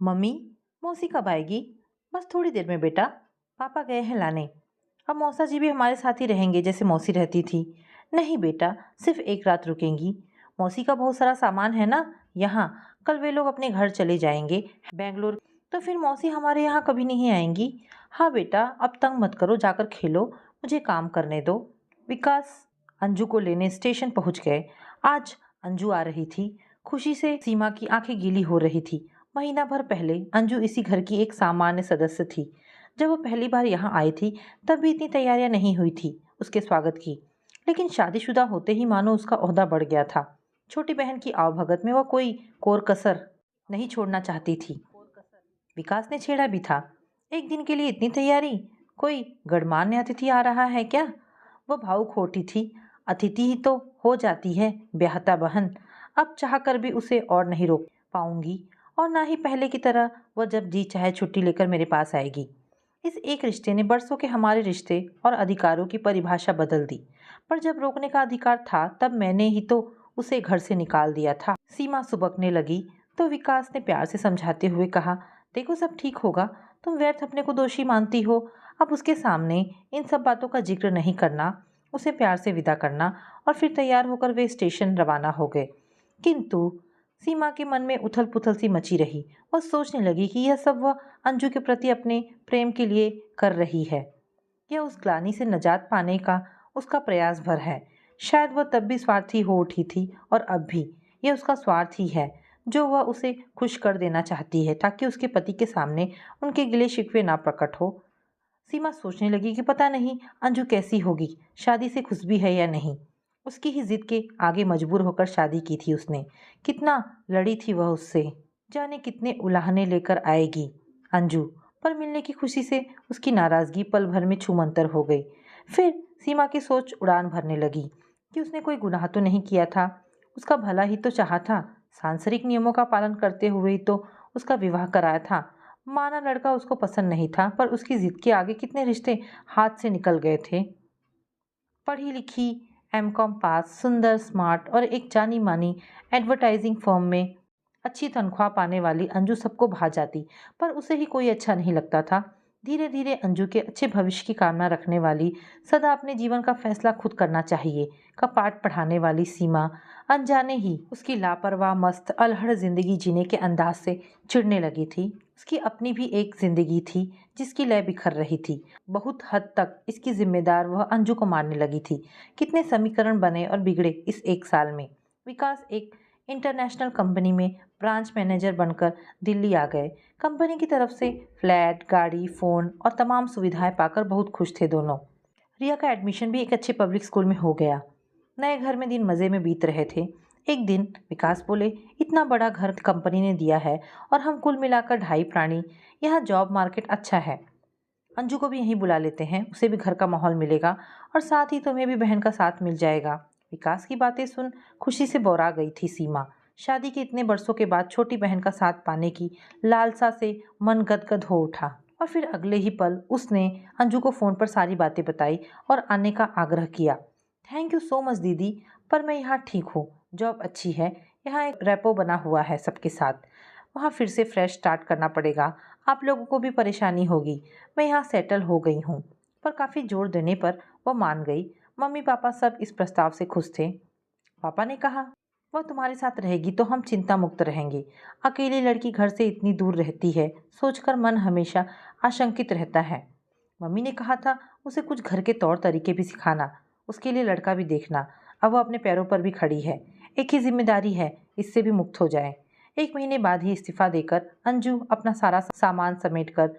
Mummy, मौसी कब आएगी? बस थोड़ी देर में बेटा, पापा गए हैं लाने। अब मौसा जी भी हमारे साथ ही रहेंगे जैसे मौसी रहती थी। नहीं बेटा, सिर्फ एक रात रुकेंगी। मौसी का बहुत सारा सामान है ना यहाँ। कल वे लोग अपने घर चले जाएंगे बेंगलोर। तो फिर मौसी हमारे यहाँ कभी नहीं आएंगी। हाँ बेटा, अब तंग मत करो, जाकर खेलो, मुझे काम करने दो। विकास अंजू को लेने स्टेशन पहुंच गए। आज अंजू आ रही थी। खुशी से सीमा की आंखें गीली हो रही थी। महीना भर पहले अंजू इसी घर की एक सामान्य सदस्य थी। जब वो पहली बार यहाँ आई थी तब भी इतनी तैयारियां नहीं हुई थी उसके स्वागत की। लेकिन शादीशुदा होते ही मानो उसका ओहदा बढ़ गया था। छोटी बहन की आवभगत में वह कोई कोर कसर नहीं छोड़ना चाहती थी। विकास ने छेड़ा भी था, एक दिन के लिए इतनी तैयारी, कोई गणमान्य अतिथि आ रहा है क्या? वह भावुक होती थी। अतिथि ही तो हो जाती है ब्याहता बहन। अब चाह कर भी उसे और नहीं रोक पाऊंगी, और ना ही पहले की तरह वह जब जी चाहे छुट्टी लेकर मेरे पास आएगी। इस एक रिश्ते ने बरसों के हमारे रिश्ते और अधिकारों की परिभाषा बदल दी। पर जब रोकने का अधिकार था तब मैंने ही तो उसे घर से निकाल दिया था। सीमा सुबकने लगी तो विकास ने प्यार से समझाते हुए कहा, देखो सब ठीक होगा, तुम व्यर्थ अपने को दोषी मानती हो। अब उसके सामने इन सब बातों का जिक्र नहीं करना। उसे प्यार से विदा करना। और फिर तैयार होकर वे स्टेशन रवाना हो गए। किंतु सीमा के मन में उथल पुथल सी मची रही। वह सोचने लगी कि यह सब वह अंजू के प्रति अपने प्रेम के लिए कर रही है। यह उस ग्लानि से निजात पाने का उसका प्रयास भर है। शायद वह तब भी स्वार्थी हो उठी थी और अब भी यह उसका स्वार्थ ही है जो वह उसे खुश कर देना चाहती है ताकि उसके पति के सामने उनके गिले शिकवे ना प्रकट हो। सीमा सोचने लगी कि पता नहीं अंजू कैसी होगी, शादी से खुश भी है या नहीं। उसकी ही जिद के आगे मजबूर होकर शादी की थी उसने। कितना लड़ी थी वह उससे, जाने कितने उलाहने लेकर आएगी अंजू। पर मिलने की खुशी से उसकी नाराजगी पल भर में छूमंतर हो गई। फिर सीमा की सोच उड़ान भरने लगी कि उसने कोई गुनाह तो नहीं किया था, उसका भला ही तो चाहा था। सांसारिक नियमों का पालन करते हुए ही तो उसका विवाह कराया था। माना लड़का उसको पसंद नहीं था, पर उसकी जिद के आगे कितने रिश्ते हाथ से निकल गए थे। पढ़ी लिखी, एमकॉम पास, सुंदर, स्मार्ट और एक जानी मानी एडवर्टाइजिंग फर्म में अच्छी तनख्वाह पाने वाली अंजू सबको भा जाती, पर उसे ही कोई अच्छा नहीं लगता था। धीरे धीरे अंजू के अच्छे भविष्य की कामना रखने वाली, सदा अपने जीवन का फैसला खुद करना चाहिए का पाठ पढ़ाने वाली सीमा अनजाने ही उसकी लापरवाह मस्त अलहड़ जिंदगी जीने के अंदाज से चिढ़ने लगी थी। उसकी अपनी भी एक जिंदगी थी जिसकी लय बिखर रही थी। बहुत हद तक इसकी जिम्मेदार वह अंजू को मानने लगी थी। कितने समीकरण बने और बिगड़े इस एक साल में। विकास एक इंटरनेशनल कंपनी में ब्रांच मैनेजर बनकर दिल्ली आ गए। कंपनी की तरफ से फ्लैट, गाड़ी, फ़ोन और तमाम सुविधाएं पाकर बहुत खुश थे दोनों। रिया का एडमिशन भी एक अच्छे पब्लिक स्कूल में हो गया। नए घर में दिन मज़े में बीत रहे थे। एक दिन विकास बोले, इतना बड़ा घर कंपनी ने दिया है और हम कुल मिलाकर 2.5 प्राणी। यहाँ जॉब मार्केट अच्छा है। अंजू को भी यहीं बुला लेते हैं, उसे भी घर का माहौल मिलेगा और साथ ही तुम्हें भी बहन का साथ मिल जाएगा। विकास की बातें सुन खुशी से बौरा गई थी सीमा। शादी के इतने बरसों के बाद छोटी बहन का साथ पाने की लालसा से मन गदगद हो उठा। और फिर अगले ही पल उसने अंजू को फ़ोन पर सारी बातें बताई और आने का आग्रह किया। थैंक यू सो मच दीदी, पर मैं यहाँ ठीक हूँ, जॉब अच्छी है, यहाँ एक रेपो बना हुआ है सबके साथ। वहाँ फिर से फ्रेश स्टार्ट करना पड़ेगा, आप लोगों को भी परेशानी होगी। मैं यहाँ सेटल हो गई हूँ। पर काफ़ी जोर देने पर वह मान गई। मम्मी पापा सब इस प्रस्ताव से खुश थे। पापा ने कहा, वह तुम्हारे साथ रहेगी तो हम चिंता मुक्त रहेंगे। अकेली लड़की घर से इतनी दूर रहती है, सोचकर मन हमेशा आशंकित रहता है। मम्मी ने कहा था उसे कुछ घर के तौर तरीके भी सिखाना, उसके लिए लड़का भी देखना। अब वह अपने पैरों पर भी खड़ी है, एक ही जिम्मेदारी है, इससे भी मुक्त हो जाए। 1 महीने बाद ही इस्तीफा देकर अंजू अपना सारा सामान समेटकर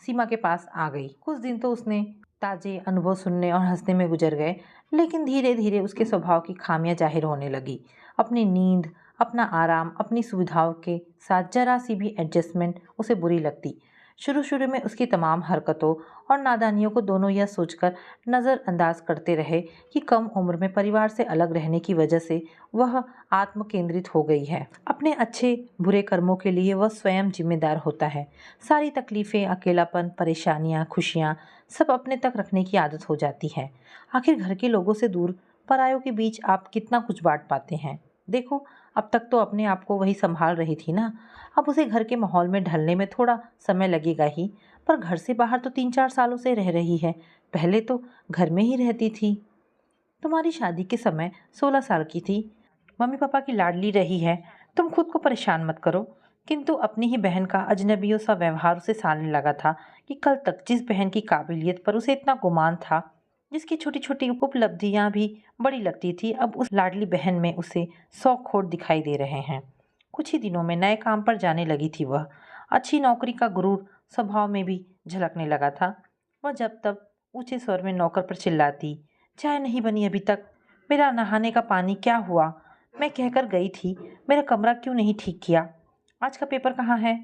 सीमा के पास आ गई। कुछ दिन तो उसने ताजे अनुभव सुनने और हंसने में गुजर गए, लेकिन धीरे धीरे उसके स्वभाव की खामियां जाहिर होने लगी। अपनी नींद, अपना आराम, अपनी सुविधाओं के साथ जरा सी भी एडजस्टमेंट उसे बुरी लगती। शुरू शुरू में उसकी तमाम हरकतों और नादानियों को दोनों यह सोचकर नज़रअंदाज करते रहे कि कम उम्र में परिवार से अलग रहने की वजह से वह आत्म केंद्रित हो गई है। अपने अच्छे बुरे कर्मों के लिए वह स्वयं जिम्मेदार होता है। सारी तकलीफ़ें, अकेलापन, परेशानियाँ, खुशियाँ सब अपने तक रखने की आदत हो जाती है। आखिर घर के लोगों से दूर परायों के बीच आप कितना कुछ बांट पाते हैं। देखो, अब तक तो अपने आप को वही संभाल रही थी ना। अब उसे घर के माहौल में ढलने में थोड़ा समय लगेगा ही, पर घर से बाहर तो 3-4 सालों से रह रही है। पहले तो घर में ही रहती थी। तुम्हारी शादी के समय 16 साल की थी। मम्मी पापा की लाडली रही है। तुम खुद को परेशान मत करो। किंतु अपनी ही बहन का अजनबियों सा व्यवहार उसे सालने लगा था कि कल तक जिस बहन की काबिलियत पर उसे इतना गुमान था, जिसकी छोटी छोटी उपलब्धियां भी बड़ी लगती थी, अब उस लाडली बहन में उसे 100 खोट दिखाई दे रहे हैं। कुछ ही दिनों में नए काम पर जाने लगी थी वह। अच्छी नौकरी का गुरूर स्वभाव में भी झलकने लगा था। वह जब तब ऊंचे स्वर में नौकर पर चिल्लाती, चाय नहीं बनी अभी तक, मेरा नहाने का पानी क्या हुआ, मैं कहकर गई थी मेरा कमरा क्यों नहीं ठीक किया, आज का पेपर कहाँ है,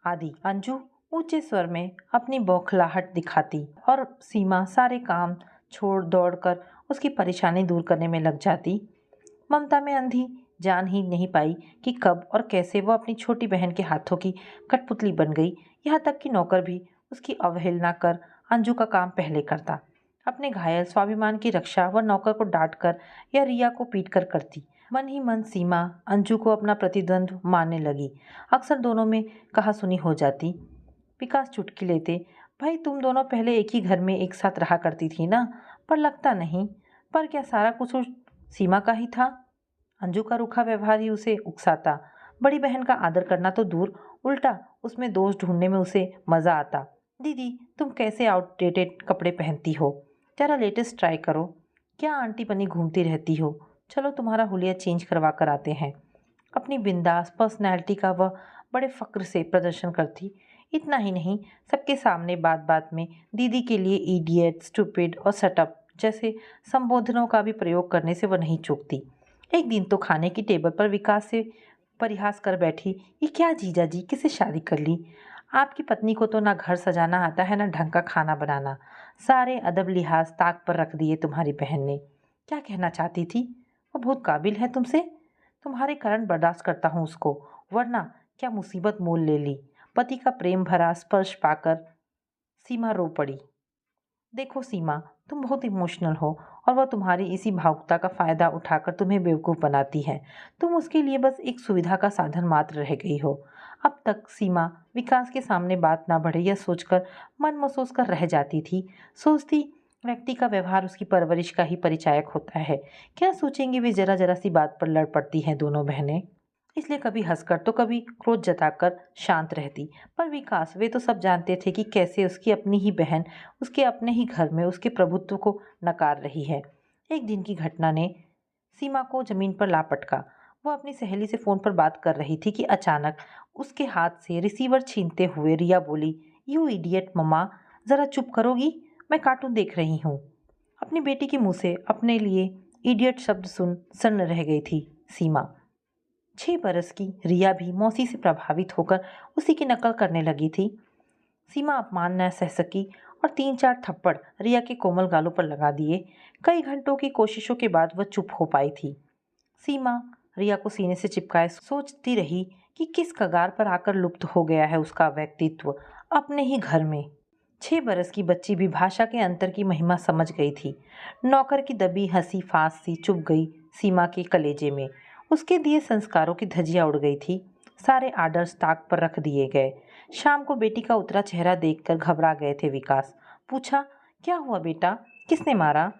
आदि। अंजू ऊंचे स्वर में अपनी बौखलाहट दिखाती और सीमा सारे काम छोड़ दौड़कर उसकी परेशानी दूर करने में लग जाती। ममता में अंधी जान ही नहीं पाई कि कब और कैसे वह अपनी छोटी बहन के हाथों की कठपुतली बन गई। यहाँ तक कि नौकर भी उसकी अवहेलना कर अंजू का काम पहले करता। अपने घायल स्वाभिमान की रक्षा वह नौकर को डांट कर या रिया को पीट कर करती। मन ही मन सीमा अंजू को अपना प्रतिद्वंद मानने लगी। अक्सर दोनों में कहासुनी हो जाती। विकास चुटकी लेते, भाई तुम दोनों पहले एक ही घर में एक साथ रहा करती थी ना, पर लगता नहीं। पर क्या सारा कुछ उस सीमा का ही था? अंजू का रूखा व्यवहार ही उसे उकसाता। बड़ी बहन का आदर करना तो दूर, उल्टा उसमें दोष ढूंढने में उसे मजा आता। दीदी तुम कैसे आउटडेटेड कपड़े पहनती हो, जरा लेटेस्ट ट्राई करो। क्या आंटी बनी घूमती रहती हो, चलो तुम्हारा हुलिया चेंज करवा कर आते हैं। अपनी बिंदास पर्सनैलिटी का वह बड़े फक्र से प्रदर्शन करती। इतना ही नहीं, सबके सामने बात बात में दीदी के लिए इडियट, स्टूपिड और सटअप जैसे संबोधनों का भी प्रयोग करने से वह नहीं चूकती। एक दिन तो खाने की टेबल पर विकास से परिहास कर बैठी, ये क्या जीजा जी किसे शादी कर ली, आपकी पत्नी को तो ना घर सजाना आता है ना ढंग का खाना बनाना, सारे अदब लिहाज ताक पर रख दिए तुम्हारी बहन ने। क्या कहना चाहती थी? वो बहुत काबिल है तुमसे, तुम्हारे कारण बर्दाश्त करता हूँ उसको, वरना क्या मुसीबत मोल ले ली। पति का प्रेम भरा स्पर्श पाकर सीमा रो पड़ी। देखो सीमा, तुम बहुत इमोशनल हो और वह तुम्हारी इसी भावुकता का फायदा उठाकर तुम्हें बेवकूफ़ बनाती है। तुम उसके लिए बस एक सुविधा का साधन मात्र रह गई हो। अब तक सीमा विकास के सामने बात ना बढ़े यह सोचकर मन महसूस कर रह जाती थी। सोचती, व्यक्ति का व्यवहार उसकी परवरिश का ही परिचायक होता है। क्या सोचेंगे वे जरा जरा सी बात पर लड़ पड़ती हैं दोनों बहनें। इसलिए कभी हंसकर तो कभी क्रोध जताकर शांत रहती। पर विकास, वे तो सब जानते थे कि कैसे उसकी अपनी ही बहन उसके अपने ही घर में उसके प्रभुत्व को नकार रही है। एक दिन की घटना ने सीमा को जमीन पर ला पटका। वह अपनी सहेली से फ़ोन पर बात कर रही थी कि अचानक उसके हाथ से रिसीवर छीनते हुए रिया बोली, यू इडियट मम्मा, ज़रा चुप करोगी, मैं कार्टून देख रही हूँ। अपनी बेटी के मुंह से अपने लिए इडियट शब्द सुन सन्न रह गई थी सीमा। 6 बरस की रिया भी मौसी से प्रभावित होकर उसी की नकल करने लगी थी। सीमा अपमान न सह सकी और 3-4 थप्पड़ रिया के कोमल गालों पर लगा दिए। कई घंटों की कोशिशों के बाद वह चुप हो पाई थी। सीमा रिया को सीने से चिपकाए सोचती रही कि किस कगार पर आकर लुप्त हो गया है उसका व्यक्तित्व अपने ही घर में। 6 बरस की बच्ची भी भाषा के अंतर की महिमा समझ गई थी। नौकर की दबी हंसी फांस सी चुभ गई सीमा के कलेजे में। उसके दिए संस्कारों की धज्जियां उड़ गई थी। सारे आर्डर्स ताक पर रख दिए गए। शाम को बेटी का उतरा चेहरा देखकर घबरा गए थे विकास। पूछा, क्या हुआ बेटा, किसने मारा?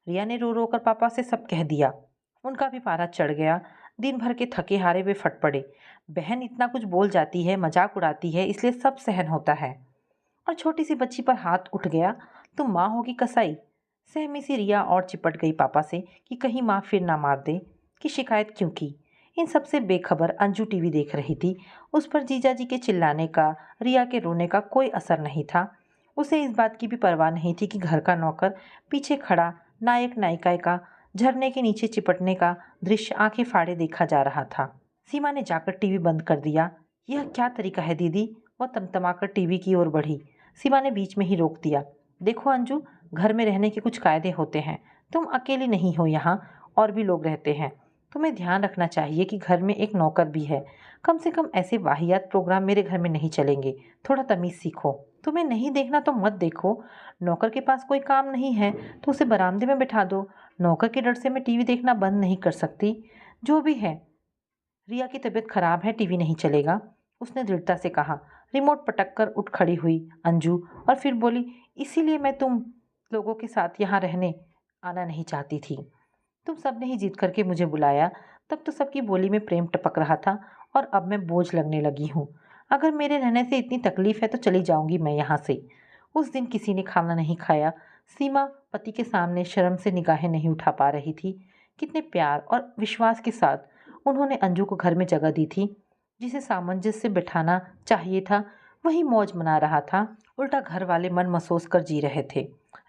रिया ने रो रो कर पापा से सब कह दिया। उनका भी पारा चढ़ गया। दिन भर के थके हारे वे फट पड़े। बहन इतना कुछ बोल जाती है, मजाक उड़ाती है, इसलिए सब सहन होता है, और छोटी सी बच्ची पर हाथ उठ गया, तुम माँ होगी कसाई। सहमी सी रिया और चिपट गई पापा से कि कहीं माँ फिर ना मार दे, कि शिकायत क्यों की। इन सबसे बेखबर अंजू टीवी देख रही थी। उस पर जीजा जी के चिल्लाने का, रिया के रोने का कोई असर नहीं था। उसे इस बात की भी परवाह नहीं थी कि घर का नौकर पीछे खड़ा नायक नायिका का झरने के नीचे चिपटने का दृश्य आंखें फाड़े देखा जा रहा था। सीमा ने जाकर टीवी बंद कर दिया। यह क्या तरीका है दीदी? वह तमतमाकर टीवी की ओर बढ़ी। सीमा ने बीच में ही रोक दिया। देखो अंजू, घर में रहने के कुछ कायदे होते हैं। तुम अकेली नहीं हो, यहाँ और भी लोग रहते हैं। तुम्हें ध्यान रखना चाहिए कि घर में एक नौकर भी है। कम से कम ऐसे वाहियात प्रोग्राम मेरे घर में नहीं चलेंगे। थोड़ा तमीज़ सीखो। तुम्हें नहीं देखना तो मत देखो। नौकर के पास कोई काम नहीं है तो उसे बरामदे में बिठा दो। नौकर के डर से मैं टीवी देखना बंद नहीं कर सकती। जो भी है, रिया की तबीयत खराब है, टीवी नहीं चलेगा, उसने दृढ़ता से कहा। रिमोट पटक कर उठ खड़ी हुई अंजू और फिर बोली, इसीलिए मैं तुम लोगों के साथ यहाँ रहने आना नहीं चाहती थी। तुम सब ने ही जीत करके मुझे बुलाया, तब तो सबकी बोली में प्रेम टपक रहा था और अब मैं बोझ लगने लगी हूँ। अगर मेरे रहने से इतनी तकलीफ है तो चली जाऊंगी मैं यहाँ से। उस दिन किसी ने खाना नहीं खाया। सीमा पति के सामने शर्म से निगाहें नहीं उठा पा रही थी। कितने प्यार और विश्वास के साथ उन्होंने अंजू को घर में जगह दी थी। जिसे सामंजस्य से बिठाना चाहिए था वही मौज मना रहा था। उल्टा घर वाले मन महसूस कर जी रहे थे।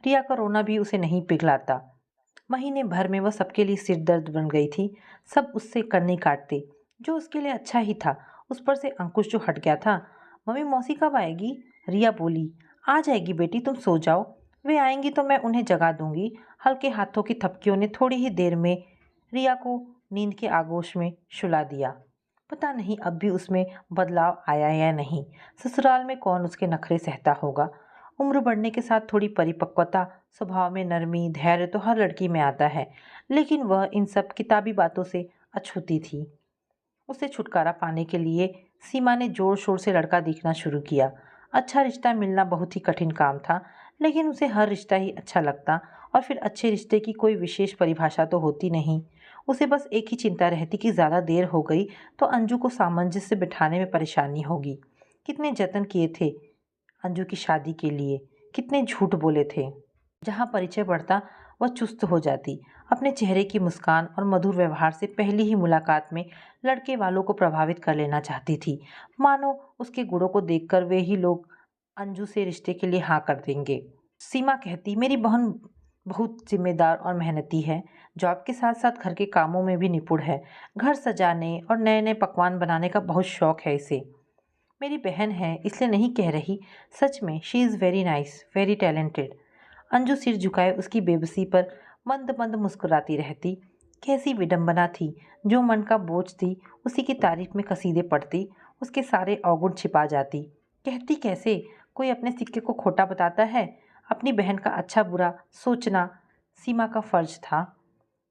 रिया का रोना भी उसे नहीं पिघलाता। महीने भर में वह सबके लिए सिर दर्द बन गई थी। सब उससे करनी काटते, जो उसके लिए अच्छा ही था। उस पर से अंकुश जो हट गया था। मम्मी मौसी कब आएगी? रिया बोली। आ जाएगी बेटी, तुम सो जाओ। वे आएंगी तो मैं उन्हें जगा दूंगी। हल्के हाथों की थपकियों ने थोड़ी ही देर में रिया को नींद के आगोश में सुला दिया। पता नहीं अब भी उसमें बदलाव आया या नहीं। ससुराल में कौन उसके नखरे सहता होगा। उम्र बढ़ने के साथ थोड़ी परिपक्वता, स्वभाव में नरमी, धैर्य तो हर लड़की में आता है, लेकिन वह इन सब किताबी बातों से अछूती थी। उसे छुटकारा पाने के लिए सीमा ने जोर शोर से लड़का देखना शुरू किया। अच्छा रिश्ता मिलना बहुत ही कठिन काम था, लेकिन उसे हर रिश्ता ही अच्छा लगता। और फिर अच्छे रिश्ते की कोई विशेष परिभाषा तो होती नहीं। उसे बस एक ही चिंता रहती कि ज़्यादा देर हो गई तो अंजू को सामंजस्य से बिठाने में परेशानी होगी। कितने जतन किए थे अंजू की शादी के लिए, कितने झूठ बोले थे। जहाँ परिचय बढ़ता वह चुस्त हो जाती। अपने चेहरे की मुस्कान और मधुर व्यवहार से पहली ही मुलाकात में लड़के वालों को प्रभावित कर लेना चाहती थी। मानो उसके गुणों को देखकर वे ही लोग अंजू से रिश्ते के लिए हाँ कर देंगे। सीमा कहती, मेरी बहन बहुत जिम्मेदार और मेहनती है। जॉब के साथ साथ घर के कामों में भी निपुण है। घर सजाने और नए नए पकवान बनाने का बहुत शौक है इसे। मेरी बहन है इसलिए नहीं कह रही, सच में she is very nice, very talented. Anju सिर झुकाए उसकी बेबसी पर मंद मंद मुस्कुराती रहती। कैसी विडंबना थी। जो मन का बोझ थी उसी की तारीफ में कसीदे पढ़ती, उसके सारे अवगुण छिपा जाती। कहती कैसे कोई अपने सिक्के को खोटा बताता है। अपनी बहन का अच्छा बुरा सोचना सीमा का फर्ज था।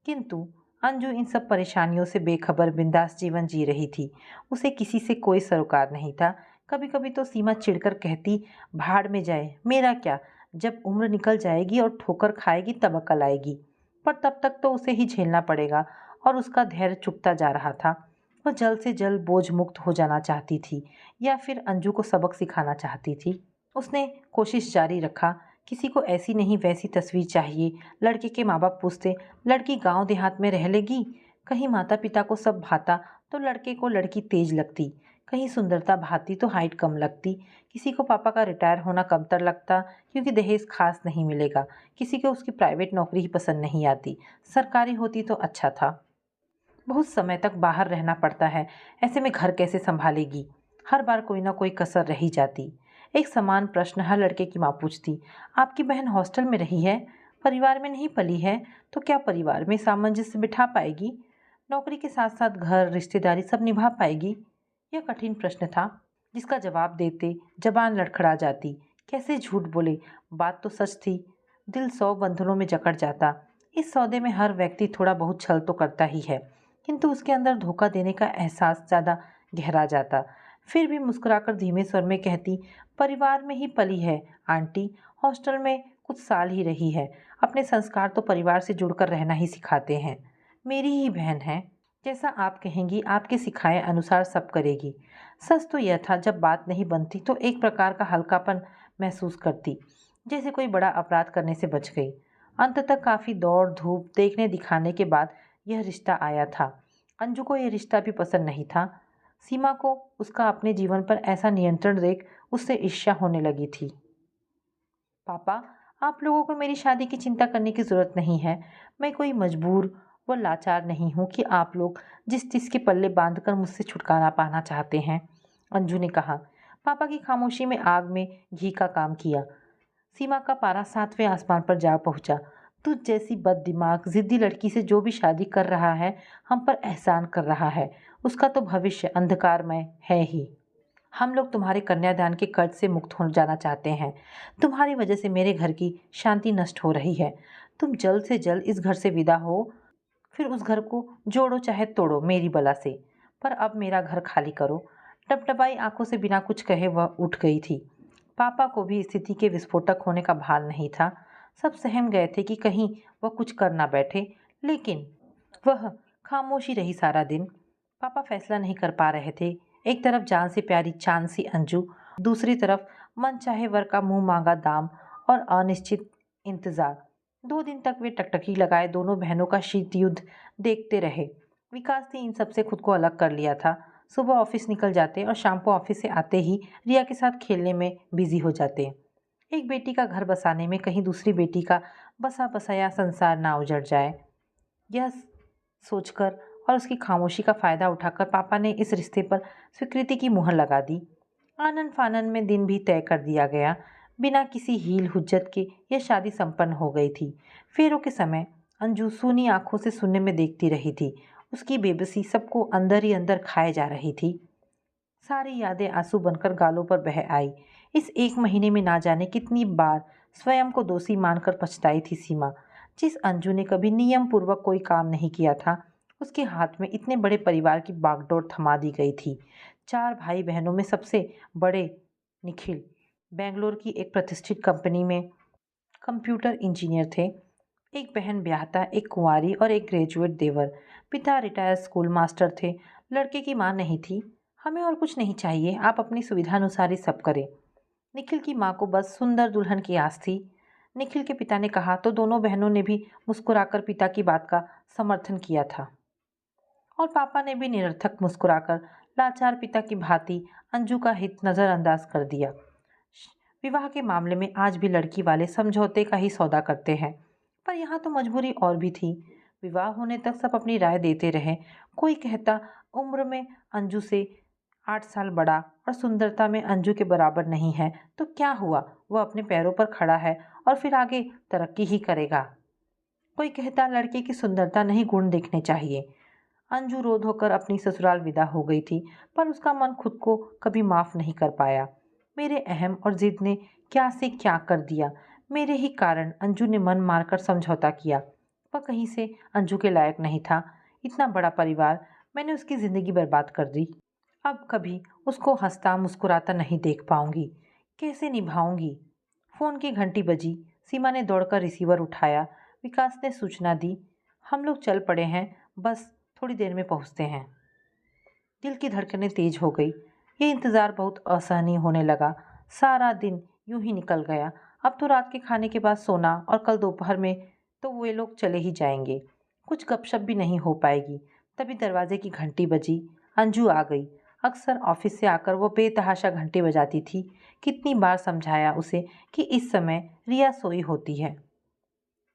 किंतु अंजू इन सब परेशानियों से बेखबर बिंदास जीवन जी रही थी। उसे किसी से कोई सरोकार नहीं था। कभी कभी तो सीमा चिढ़कर कहती, भाड़ में जाए, मेरा क्या। जब उम्र निकल जाएगी और ठोकर खाएगी तब अकल आएगी। पर तब तक तो उसे ही झेलना पड़ेगा। और उसका धैर्य चुकता जा रहा था। वह जल्द से जल्द बोझ मुक्त हो जाना चाहती थी, या फिर अंजू को सबक सिखाना चाहती थी। उसने कोशिश जारी रखा, किसी को ऐसी नहीं वैसी तस्वीर चाहिए। लड़के के माँ बाप पूछते, लड़की गांव देहात में रह लेगी? कहीं माता पिता को सब भाता तो लड़के को लड़की तेज लगती, कहीं सुंदरता भाती तो हाइट कम लगती। किसी को पापा का रिटायर होना कमतर लगता क्योंकि दहेज खास नहीं मिलेगा। किसी को उसकी प्राइवेट नौकरी ही पसंद नहीं आती, सरकारी होती तो अच्छा था। बहुत समय तक बाहर रहना पड़ता है, ऐसे में घर कैसे संभालेगी? हर बार कोई ना कोई कसर रही जाती। एक समान प्रश्न हर लड़के की माँ पूछती, आपकी बहन हॉस्टल में रही है, परिवार में नहीं पली है, तो क्या परिवार में सामंजस्य बिठा पाएगी? नौकरी के साथ साथ घर रिश्तेदारी सब निभा पाएगी? यह कठिन प्रश्न था, जिसका जवाब देते जबान लड़खड़ा जाती। कैसे झूठ बोले, बात तो सच थी। दिल 100 बंधनों में जकड़ जाता। इस सौदे में हर व्यक्ति थोड़ा बहुत छल तो करता ही है, किंतु उसके अंदर धोखा देने का एहसास ज़्यादा गहरा जाता। फिर भी मुस्कुराकर धीमे स्वर में कहती, परिवार में ही पली है आंटी, हॉस्टल में कुछ साल ही रही है। अपने संस्कार तो परिवार से जुड़कर रहना ही सिखाते हैं। मेरी ही बहन है, जैसा आप कहेंगी आपके सिखाए अनुसार सब करेगी। सच तो यह था, जब बात नहीं बनती तो एक प्रकार का हल्कापन महसूस करती, जैसे कोई बड़ा अपराध करने से बच गई। अंततः काफ़ी दौड़ धूप देखने दिखाने के बाद यह रिश्ता आया था। अंजू को यह रिश्ता भी पसंद नहीं था। सीमा को उसका अपने जीवन पर ऐसा नियंत्रण देख उससे ईर्ष्या होने लगी थी। पापा, आप लोगों को मेरी शादी की चिंता करने की ज़रूरत नहीं है। मैं कोई मजबूर व लाचार नहीं हूँ कि आप लोग जिस चीज़ के पल्ले बांधकर मुझसे छुटकारा पाना चाहते हैं। अंजू ने कहा। पापा की खामोशी में आग में घी का काम किया। सीमा का पारा 7वें आसमान पर जा पहुंचा। तुझ जैसी बददिमाग जिद्दी लड़की से जो भी शादी कर रहा है, हम पर एहसान कर रहा है। उसका तो भविष्य अंधकारमय है ही। हम लोग तुम्हारे कन्यादान के कर्ज से मुक्त हो जाना चाहते हैं। तुम्हारी वजह से मेरे घर की शांति नष्ट हो रही है। तुम जल्द से जल्द इस घर से विदा हो, फिर उस घर को जोड़ो चाहे तोड़ो मेरी बला से। पर अब मेरा घर खाली करो। टपटपाई आंखों से बिना कुछ कहे वह उठ गई थी। पापा को भी स्थिति के विस्फोटक होने का भान नहीं था। सब सहम गए थे कि कहीं वह कुछ कर ना बैठे, लेकिन वह खामोशी रही सारा दिन। पापा फैसला नहीं कर पा रहे थे। एक तरफ जान से प्यारी चांद सी अंजू, दूसरी तरफ मनचाहे वर का मुंह मांगा दाम और अनिश्चित इंतजार। 2 दिन तक वे टकटकी लगाए दोनों बहनों का शीत युद्ध देखते रहे। विकास ने इन सबसे खुद को अलग कर लिया था। सुबह ऑफिस निकल जाते और शाम को ऑफिस से आते ही रिया के साथ खेलने में बिजी हो जाते। एक बेटी का घर बसाने में कहीं दूसरी बेटी का बसा बसाया संसार ना उजड़ जाए, यह सोचकर और उसकी खामोशी का फायदा उठाकर पापा ने इस रिश्ते पर स्वीकृति की मुहर लगा दी। आनन फानन में दिन भी तय कर दिया गया। बिना किसी हील हुज्जत के यह शादी संपन्न हो गई थी। फेरों के समय अंजू सूनी आंखों से सुनने में देखती रही थी। उसकी बेबसी सबको अंदर ही अंदर खाए जा रही थी। सारी यादें आंसू बनकर गालों पर बह आई। इस 1 महीने में ना जाने कितनी बार स्वयं को दोषी मानकर पछताई थी सीमा। जिस अंजू ने कभी नियम पूर्वक कोई काम नहीं किया था, उसके हाथ में इतने बड़े परिवार की बागडोर थमा दी गई थी। 4 भाई बहनों में सबसे बड़े निखिल बेंगलोर की एक प्रतिष्ठित कंपनी में कंप्यूटर इंजीनियर थे। एक बहन ब्याहता, एक कुंवारी और एक ग्रेजुएट देवर। पिता रिटायर्ड स्कूल मास्टर थे। लड़के की मां नहीं थी। हमें और कुछ नहीं चाहिए, आप अपनी सुविधानुसार ही सब करें। निखिल की मां को बस सुंदर दुल्हन की आस थी। निखिल के पिता ने कहा तो दोनों बहनों ने भी मुस्कुराकर पिता की बात का समर्थन किया था और पापा ने भी निरर्थक मुस्कुराकर लाचार पिता की भांति अंजू का हित नजरअंदाज कर दिया। विवाह के मामले में आज भी लड़की वाले समझौते का ही सौदा करते हैं, पर यहाँ तो मजबूरी और भी थी। विवाह होने तक सब अपनी राय देते रहे। कोई कहता उम्र में अंजू से 8 साल बड़ा और सुंदरता में अंजू के बराबर नहीं है, तो क्या हुआ, वह अपने पैरों पर खड़ा है और फिर आगे तरक्की ही करेगा। कोई कहता लड़के की सुंदरता नहीं, गुण देखने चाहिए। अंजू रो धोकर अपनी ससुराल विदा हो गई थी, पर उसका मन खुद को कभी माफ नहीं कर पाया। मेरे अहम और जिद ने क्या से क्या कर दिया। मेरे ही कारण अंजू ने मन मारकर समझौता किया। वह कहीं से अंजू के लायक नहीं था। इतना बड़ा परिवार, मैंने उसकी जिंदगी बर्बाद कर दी। अब कभी उसको हंसता मुस्कुराता नहीं देख पाऊंगी। कैसे निभाऊंगी। फोन की घंटी बजी। सीमा ने दौड़कर रिसीवर उठाया। विकास ने सूचना दी, हम लोग चल पड़े हैं, बस थोड़ी देर में पहुंचते हैं। दिल की धड़कनें तेज हो गई। ये इंतज़ार बहुत असहनीय होने लगा। सारा दिन यूं ही निकल गया। अब तो रात के खाने के बाद सोना और कल दोपहर में तो वे लोग चले ही जाएंगे। कुछ गपशप भी नहीं हो पाएगी। तभी दरवाजे की घंटी बजी। अंजू आ गई। अक्सर ऑफिस से आकर वो बेतहाशा घंटी बजाती थी। कितनी बार समझाया उसे कि इस समय रिया सोई होती है,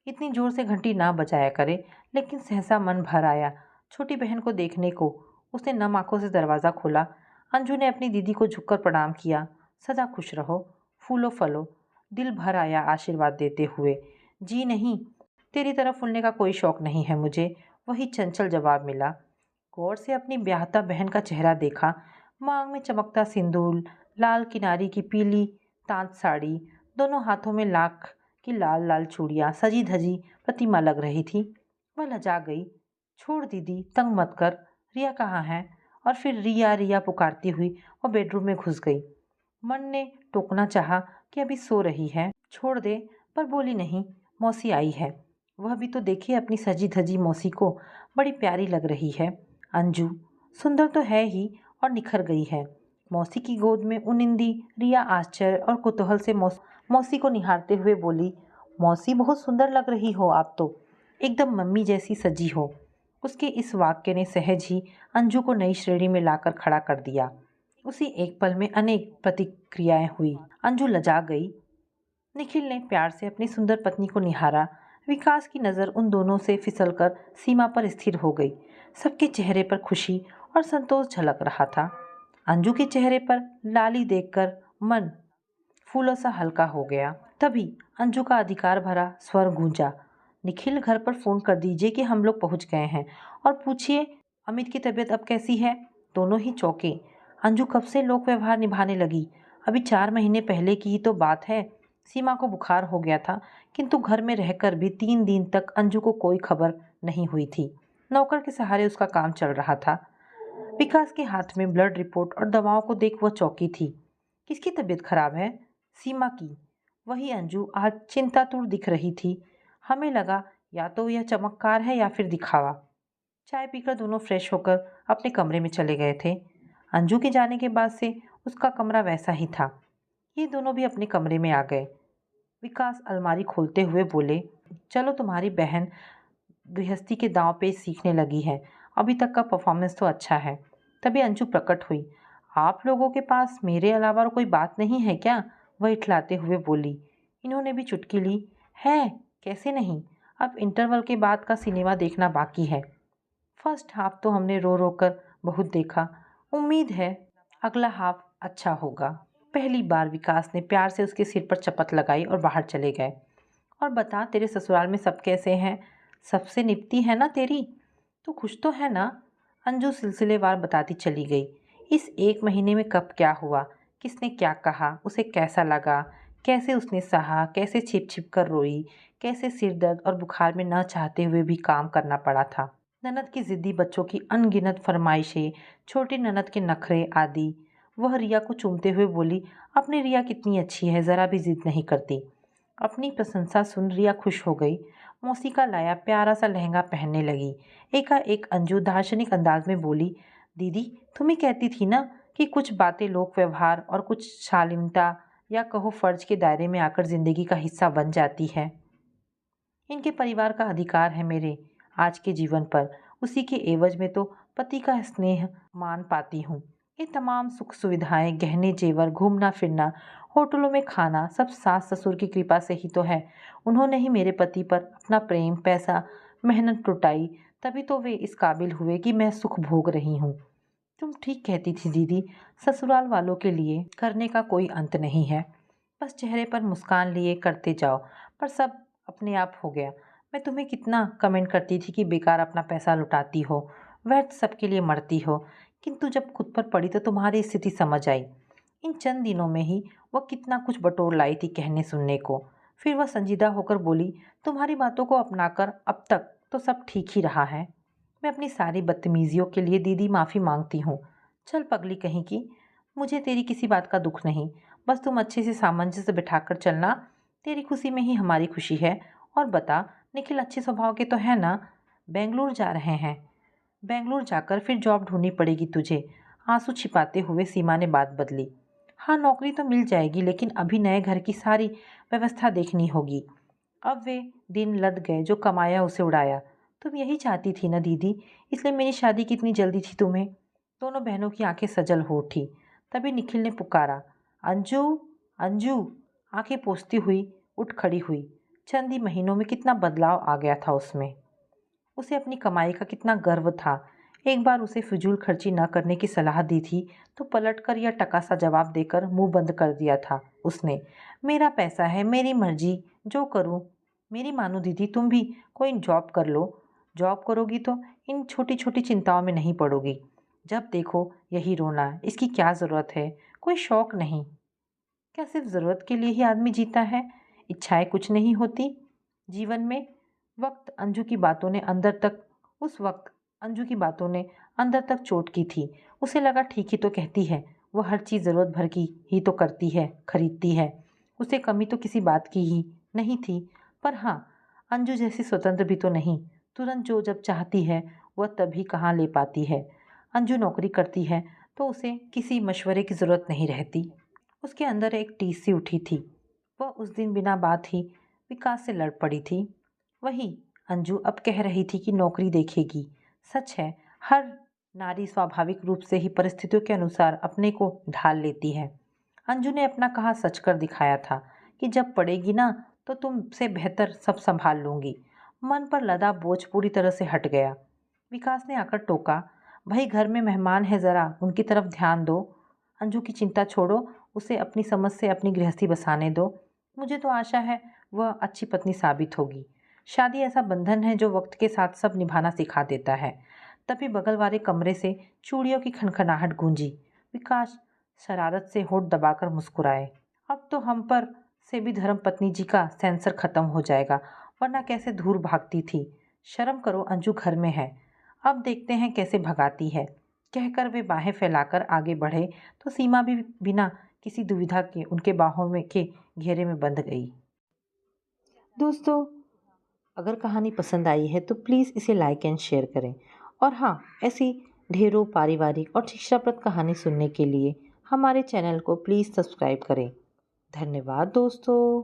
इतनी जोर से घंटी ना बजाया करे, लेकिन सहसा मन भर आया छोटी बहन को देखने को। उसने नम आंखों से दरवाज़ा खोला। अंजू ने अपनी दीदी को झुककर प्रणाम किया। सदा खुश रहो, फूलो फलो। दिल भर आया आशीर्वाद देते हुए। जी नहीं, तेरी तरह फूलने का कोई शौक नहीं है मुझे, वही चंचल जवाब मिला। गौर से अपनी ब्याहता बहन का चेहरा देखा। मांग में चमकता सिंदूर, लाल किनारी की पीली तांत साड़ी, दोनों हाथों में लाख की लाल लाल चूड़ियाँ, सजी धजी प्रतिमा लग रही थी। वह लजा गई। छोड़ दीदी, तंग मत कर, रिया कहाँ है। और फिर रिया रिया पुकारती हुई वह बेडरूम में घुस गई। मन ने टोकना चाहा कि अभी सो रही है, छोड़ दे, पर बोली नहीं, मौसी आई है। वह भी तो देखिए अपनी सजी धजी मौसी को, बड़ी प्यारी लग रही है। अंजू सुंदर तो है ही और निखर गई है। मौसी की गोद में उनिंदी रिया आश्चर्य और कुतूहल से मौसी को निहारते हुए बोली, मौसी बहुत सुंदर लग रही हो आप तो, एकदम मम्मी जैसी सजी हो। उसके इस वाक्य ने सहज ही अंजू को नई श्रेणी में लाकर खड़ा कर दिया। उसी एक पल में अनेक प्रतिक्रियाएं हुई। अंजू लजा गई। निखिल ने प्यार से अपनी सुंदर पत्नी को निहारा। विकास की नज़र उन दोनों से फिसलकर सीमा पर स्थिर हो गई। सबके चेहरे पर खुशी और संतोष झलक रहा था। अंजू के चेहरे पर लाली देखकर मन फूलों सा हल्का हो गया। तभी अंजू का अधिकार भरा स्वर गूंजा, निखिल घर पर फ़ोन कर दीजिए कि हम लोग पहुंच गए हैं, और पूछिए अमित की तबीयत अब कैसी है। दोनों ही चौंके। अंजू कब से लोक व्यवहार निभाने लगी। अभी 4 महीने पहले की ही तो बात है। सीमा को बुखार हो गया था, किंतु घर में रहकर भी 3 दिन तक अंजू को कोई खबर नहीं हुई थी। नौकर के सहारे उसका काम चल रहा था। विकास के हाथ में ब्लड रिपोर्ट और दवाओं को देख वह चौंकी थी। किसकी तबीयत खराब है? सीमा की। वही अंजू आज चिंतातुर दिख रही थी। हमें लगा या तो यह चमत्कार है या फिर दिखावा। चाय पीकर दोनों फ्रेश होकर अपने कमरे में चले गए थे। अंजू के जाने के बाद से उसका कमरा वैसा ही था। ये दोनों भी अपने कमरे में आ गए। विकास अलमारी खोलते हुए बोले, चलो तुम्हारी बहन गृहस्थी के दांव पे सीखने लगी है। अभी तक का परफॉर्मेंस तो अच्छा है। तभी अंजू प्रकट हुई। आप लोगों के पास मेरे अलावा और कोई बात नहीं है क्या? वह इठलाते हुए बोली। इन्होंने भी चुटकी ली। है, कैसे नहीं। अब इंटरवल के बाद का सिनेमा देखना बाकी है। फर्स्ट हाफ तो हमने रो रो कर बहुत देखा। उम्मीद है अगला हाफ अच्छा होगा। पहली बार विकास ने प्यार से उसके सिर पर चपत लगाई और बाहर चले गए। और बता, तेरे ससुराल में सब कैसे हैं? सबसे निपटी है ना तेरी? तू खुश तो है ना? अंजू सिलसिलेवार बताती चली गई। इस एक महीने में कब क्या हुआ, किसने क्या कहा, उसे कैसा लगा, कैसे उसने सहा, कैसे छिप छिप कर रोई, कैसे सिर दर्द और बुखार में न चाहते हुए भी काम करना पड़ा था। ननद की जिद्दी बच्चों की अनगिनत फरमाइशें, छोटी ननद के नखरे आदि। वह रिया को चूमते हुए बोली, अपनी रिया कितनी अच्छी है, ज़रा भी जिद नहीं करती। अपनी प्रशंसा सुन रिया खुश हो गई। मौसी का लाया प्यारा सा लहंगा पहनने लगी। एकाएक अंजू दार्शनिक अंदाज में बोली, दीदी तुम ही कहती थी ना कि कुछ बातें लोक व्यवहार और कुछ शालीनता या कहो फर्ज के दायरे में आकर जिंदगी का हिस्सा बन जाती है। इनके परिवार का अधिकार है मेरे आज के जीवन पर। उसी के एवज में तो पति का स्नेह मान पाती हूँ। ये तमाम सुख सुविधाएं, गहने जेवर, घूमना फिरना, होटलों में खाना, सब सास ससुर की कृपा से ही तो है। उन्होंने ही मेरे पति पर अपना प्रेम, पैसा, मेहनत लुटाई, तभी तो वे इस काबिल हुए कि मैं सुख भोग रही हूँ। तुम ठीक कहती थी दीदी, ससुराल वालों के लिए करने का कोई अंत नहीं है। बस चेहरे पर मुस्कान लिए करते जाओ। पर सब अपने आप हो गया। मैं तुम्हें कितना कमेंट करती थी कि बेकार अपना पैसा लुटाती हो, व्यर्थ सबके लिए मरती हो, किंतु जब खुद पर पड़ी तो तुम्हारी स्थिति समझ आई। इन चंद दिनों में ही वह कितना कुछ बटोर लाई थी कहने सुनने को। फिर वह संजीदा होकर बोली, तुम्हारी बातों को अपनाकर अब तक तो सब ठीक ही रहा है। मैं अपनी सारी बदतमीजियों के लिए दीदी माफ़ी मांगती हूँ। चल पगली कहीं की, मुझे तेरी किसी बात का दुख नहीं। बस तुम अच्छे से सामंजस्य बिठाकर चलना। तेरी खुशी में ही हमारी खुशी है। और बता, निखिल अच्छे स्वभाव के तो है ना? बेंगलुरु जा रहे हैं। बेंगलुरु जाकर फिर जॉब ढूंढनी पड़ेगी तुझे। आंसू छिपाते हुए सीमा ने बात बदली। हाँ, नौकरी तो मिल जाएगी, लेकिन अभी नए घर की सारी व्यवस्था देखनी होगी। अब वे दिन लद गए जो कमाया उसे उड़ाया। तुम यही चाहती थी ना दीदी, इसलिए मेरी शादी की इतनी जल्दी थी तुम्हें। दोनों बहनों की आंखें सजल हो उठी। तभी निखिल ने पुकारा, अंजू, अंजू। आंखें पोंछती हुई उठ खड़ी हुई। चंद ही महीनों में कितना बदलाव आ गया था उसमें। उसे अपनी कमाई का कितना गर्व था। एक बार उसे फिजूल खर्ची न करने की सलाह दी थी तो पलटकर यह टका सा जवाब देकर मुंह बंद कर दिया था उसने। मेरा पैसा है, मेरी मर्जी, जो करूं। मेरी मानो दीदी, तुम भी कोई जॉब कर लो। जॉब करोगी तो इन छोटी छोटी चिंताओं में नहीं पड़ोगी। जब देखो यही रोना, इसकी क्या ज़रूरत है? कोई शौक नहीं। क्या सिर्फ ज़रूरत के लिए ही आदमी जीता है? इच्छाएं कुछ नहीं होती जीवन में? उस वक्त अंजू की बातों ने अंदर तक चोट की थी। उसे लगा ठीक ही तो कहती है। वह हर चीज़ ज़रूरत भर की ही तो करती है, खरीदती है। उसे कमी तो किसी बात की ही नहीं थी। पर हाँ, अंजू जैसी स्वतंत्र भी तो नहीं। तुरंत जो जब चाहती है वह तभी कहाँ ले पाती है। अंजू नौकरी करती है तो उसे किसी मशवरे की ज़रूरत नहीं रहती। उसके अंदर एक टीस सी उठी थी। वह उस दिन बिना बात ही विकास से लड़ पड़ी थी। वही अंजू अब कह रही थी कि नौकरी देखेगी। सच है, हर नारी स्वाभाविक रूप से ही परिस्थितियों के अनुसार अपने को ढाल लेती है। अंजू ने अपना कहा सच कर दिखाया था कि जब पड़ेगी ना तो तुमसे बेहतर सब संभाल लूंगी। मन पर लदा बोझ पूरी तरह से हट गया। विकास ने आकर टोका, भाई घर में मेहमान है, ज़रा उनकी तरफ ध्यान दो। अंजू की चिंता छोड़ो, उसे अपनी समझ से अपनी गृहस्थी बसाने दो। मुझे तो आशा है वह अच्छी पत्नी साबित होगी। शादी ऐसा बंधन है जो वक्त के साथ सब निभाना सिखा देता है। तभी बगल वाले कमरे से चूड़ियों की खनखनाहट गूंजी। विकास शरारत से होठ दबाकर मुस्कुराए। अब तो हम पर से भी धर्म पत्नी जी का सेंसर खत्म हो जाएगा, वरना कैसे दूर भागती थी। शर्म करो, अंजू घर में है। अब देखते हैं कैसे भगाती है। कहकर वे बाहें फैलाकर आगे बढ़े तो सीमा भी बिना किसी दुविधा के उनके बाहों में के घेरे में बंध गई। दोस्तों, अगर कहानी पसंद आई है तो प्लीज़ इसे लाइक एंड शेयर करें। और हाँ, ऐसी ढेरों पारिवारिक और शिक्षाप्रद कहानी सुनने के लिए हमारे चैनल को प्लीज़ सब्सक्राइब करें। धन्यवाद दोस्तों।